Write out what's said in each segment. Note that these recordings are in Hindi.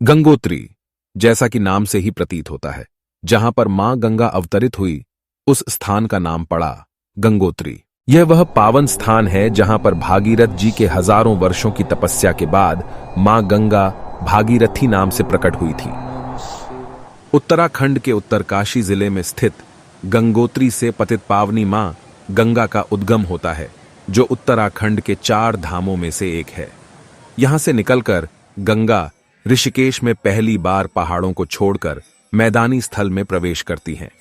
गंगोत्री, जैसा कि नाम से ही प्रतीत होता है, जहां पर मां गंगा अवतरित हुई, उस स्थान का नाम पड़ा गंगोत्री। यह वह पावन स्थान है जहां पर भागीरथ जी के हजारों वर्षों की तपस्या के बाद मां गंगा भागीरथी नाम से प्रकट हुई थी। उत्तराखंड के उत्तरकाशी जिले में स्थित गंगोत्री से पतित पावनी मां गंगा का उद्गम होता है, जो उत्तराखंड के 4 धामों में से एक है। यहां से निकलकर गंगा ऋषिकेश में पहली बार पहाड़ों को छोड़कर मैदानी स्थल में प्रवेश करती हैं।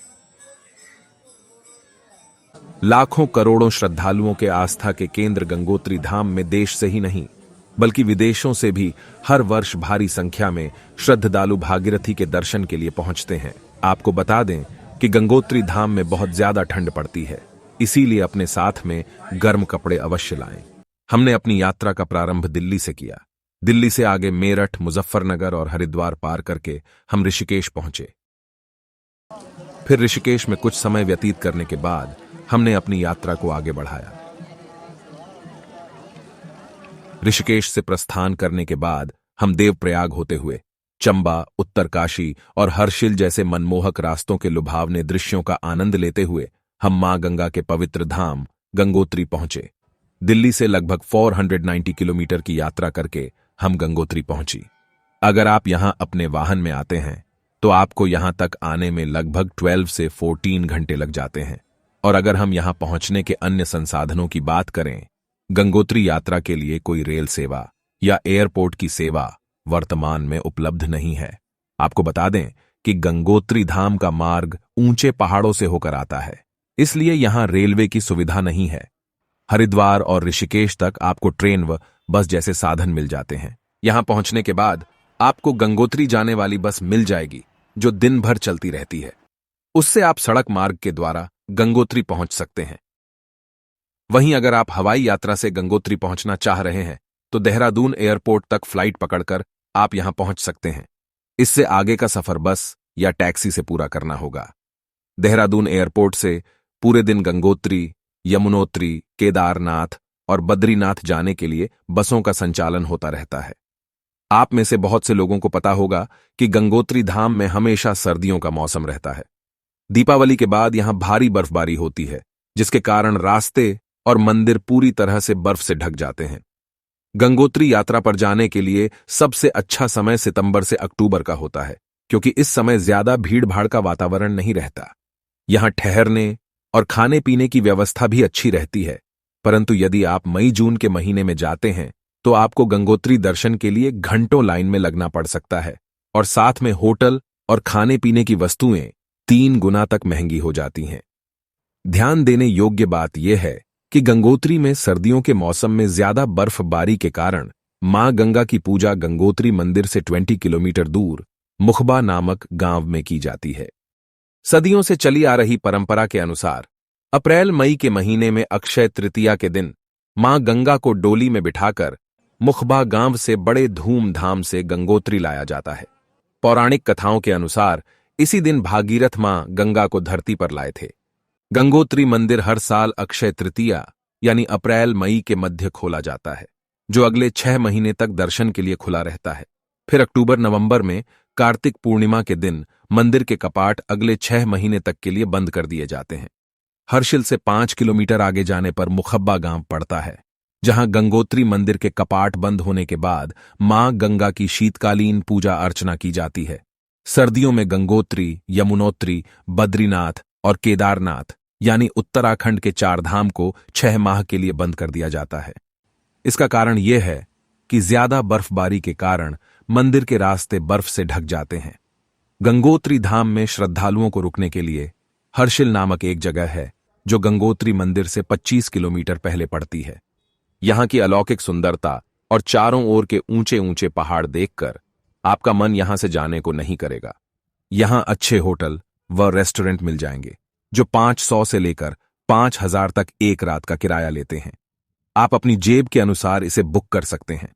लाखों करोड़ों श्रद्धालुओं के आस्था के केंद्र गंगोत्री धाम में देश से ही नहीं बल्कि विदेशों से भी हर वर्ष भारी संख्या में श्रद्धालु भागीरथी के दर्शन के लिए पहुंचते हैं। आपको बता दें कि गंगोत्री धाम में बहुत ज्यादा ठंड पड़ती है, इसीलिए अपने साथ में गर्म कपड़े अवश्य लाएं। हमने अपनी यात्रा का प्रारंभ दिल्ली से किया। दिल्ली से आगे मेरठ, मुजफ्फरनगर और हरिद्वार पार करके हम ऋषिकेश पहुंचे। फिर ऋषिकेश में कुछ समय व्यतीत करने के बाद हमने अपनी यात्रा को आगे बढ़ाया। ऋषिकेश से प्रस्थान करने के बाद हम देवप्रयाग होते हुए चंबा, उत्तरकाशी और हर्षिल जैसे मनमोहक रास्तों के लुभावने दृश्यों का आनंद लेते हुए हम मां गंगा के पवित्र धाम गंगोत्री पहुंचे। दिल्ली से लगभग 490 किलोमीटर की यात्रा करके हम गंगोत्री पहुंची। अगर आप यहां अपने वाहन में आते हैं तो आपको यहां तक आने में लगभग 12 से 14 घंटे लग जाते हैं। और अगर हम यहां पहुंचने के अन्य संसाधनों की बात करें, गंगोत्री यात्रा के लिए कोई रेल सेवा या एयरपोर्ट की सेवा वर्तमान में उपलब्ध नहीं है। आपको बता दें कि गंगोत्री धाम का मार्ग ऊंचे पहाड़ों से होकर आता है, इसलिए यहां रेलवे की सुविधा नहीं है। हरिद्वार और ऋषिकेश तक आपको ट्रेन व बस जैसे साधन मिल जाते हैं। यहां पहुंचने के बाद आपको गंगोत्री जाने वाली बस मिल जाएगी, जो दिन भर चलती रहती है। उससे आप सड़क मार्ग के द्वारा गंगोत्री पहुंच सकते हैं। वहीं अगर आप हवाई यात्रा से गंगोत्री पहुंचना चाह रहे हैं तो देहरादून एयरपोर्ट तक फ्लाइट पकड़कर आप यहां पहुंच सकते हैं। इससे आगे का सफर बस या टैक्सी से पूरा करना होगा। देहरादून एयरपोर्ट से पूरे दिन गंगोत्री, यमुनोत्री, केदारनाथ और बद्रीनाथ जाने के लिए बसों का संचालन होता रहता है। आप में से बहुत से लोगों को पता होगा कि गंगोत्री धाम में हमेशा सर्दियों का मौसम रहता है। दीपावली के बाद यहां भारी बर्फबारी होती है, जिसके कारण रास्ते और मंदिर पूरी तरह से बर्फ से ढक जाते हैं। गंगोत्री यात्रा पर जाने के लिए सबसे अच्छा समय सितंबर से अक्टूबर का होता है, क्योंकि इस समय ज्यादा भीड़-भाड़ का वातावरण नहीं रहता। यहां ठहरने और खाने पीने की व्यवस्था भी अच्छी रहती है। परंतु यदि आप मई-जून के महीने में जाते हैं तो आपको गंगोत्री दर्शन के लिए घंटों लाइन में लगना पड़ सकता है और साथ में होटल और खाने पीने की वस्तुएं 3 गुना तक महंगी हो जाती हैं। ध्यान देने योग्य बात यह है कि गंगोत्री में सर्दियों के मौसम में ज्यादा बर्फबारी के कारण मां गंगा की पूजा गंगोत्री मंदिर से 20 किलोमीटर दूर मुखबा नामक गांव में की जाती है। सदियों से चली आ रही परंपरा के अनुसार अप्रैल-मई के महीने में अक्षय तृतीया के दिन मां गंगा को डोली में बिठाकर मुखबा गांव से बड़े धूमधाम से गंगोत्री लाया जाता है। पौराणिक कथाओं के अनुसार इसी दिन भागीरथ मां गंगा को धरती पर लाए थे। गंगोत्री मंदिर हर साल अक्षय तृतीया यानी अप्रैल-मई के मध्य खोला जाता है, जो अगले 6 महीने तक दर्शन के लिए खुला रहता है। फिर अक्टूबर-नवंबर में कार्तिक पूर्णिमा के दिन मंदिर के कपाट अगले 6 महीने तक के लिए बंद कर दिए जाते हैं। हर्षिल से 5 किलोमीटर आगे जाने पर मुखब्बा गांव पड़ता है, जहां गंगोत्री मंदिर के कपाट बंद होने के बाद मां गंगा की शीतकालीन पूजा अर्चना की जाती है। सर्दियों में गंगोत्री, यमुनोत्री, बद्रीनाथ और केदारनाथ यानी उत्तराखंड के 4 धाम को 6 माह के लिए बंद कर दिया जाता है। इसका कारण यह है कि ज्यादा बर्फबारी के कारण मंदिर के रास्ते बर्फ से ढक जाते हैं। गंगोत्री धाम में श्रद्धालुओं को रुकने के लिए हर्षिल नामक एक जगह है, जो गंगोत्री मंदिर से 25 किलोमीटर पहले पड़ती है। यहां की अलौकिक सुंदरता और चारों ओर के ऊंचे ऊंचे पहाड़ देखकर आपका मन यहां से जाने को नहीं करेगा। यहां अच्छे होटल व रेस्टोरेंट मिल जाएंगे, जो 500 से लेकर 5000 तक एक रात का किराया लेते हैं। आप अपनी जेब के अनुसार इसे बुक कर सकते हैं।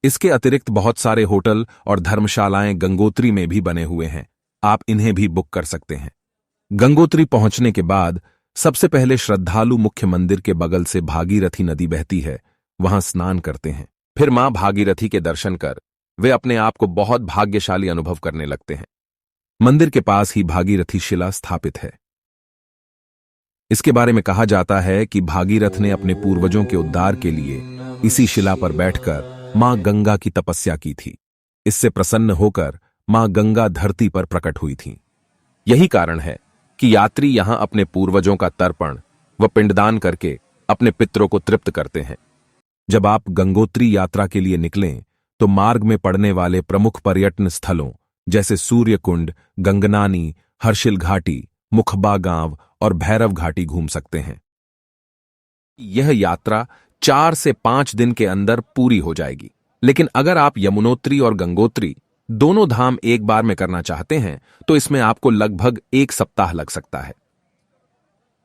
इसके अतिरिक्त बहुत सारे होटल और धर्मशालाएं गंगोत्री में भी बने हुए हैं, आप इन्हें भी बुक कर सकते हैं। गंगोत्री पहुंचने के बाद सबसे पहले श्रद्धालु मुख्य मंदिर के बगल से भागीरथी नदी बहती है, वहां स्नान करते हैं। फिर मां भागीरथी के दर्शन कर वे अपने आप को बहुत भाग्यशाली अनुभव करने लगते हैं। मंदिर के पास ही भागीरथी शिला स्थापित है। इसके बारे में कहा जाता है कि भागीरथ ने अपने पूर्वजों के उद्धार के लिए इसी शिला पर बैठकर मां गंगा की तपस्या की थी। इससे प्रसन्न होकर मां गंगा धरती पर प्रकट हुई थीं। यही कारण है कि यात्री यहां अपने पूर्वजों का तर्पण व पिंडदान करके अपने पितरों को तृप्त करते हैं। जब आप गंगोत्री यात्रा के लिए निकलें तो मार्ग में पड़ने वाले प्रमुख पर्यटन स्थलों जैसे सूर्यकुंड, गंगनानी, हर्षिल घाटी, मुखबा गांव और भैरव घाटी घूम सकते हैं। यह यात्रा 4 से 5 दिन के अंदर पूरी हो जाएगी। लेकिन अगर आप यमुनोत्री और गंगोत्री दोनों धाम एक बार में करना चाहते हैं तो इसमें आपको लगभग 1 सप्ताह लग सकता है।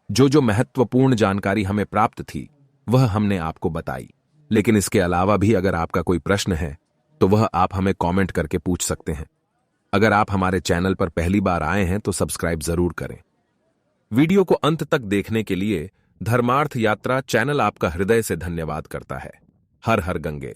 जो महत्वपूर्ण जानकारी हमें प्राप्त थी वह हमने आपको बताई, लेकिन इसके अलावा भी अगर आपका कोई प्रश्न है तो वह आप हमें कमेंट करके पूछ सकते हैं। अगर आप हमारे चैनल पर पहली बार आए हैं तो सब्सक्राइब जरूर करें। वीडियो को अंत तक देखने के लिए धर्मार्थ यात्रा चैनल आपका हृदय से धन्यवाद करता है। हर हर गंगे।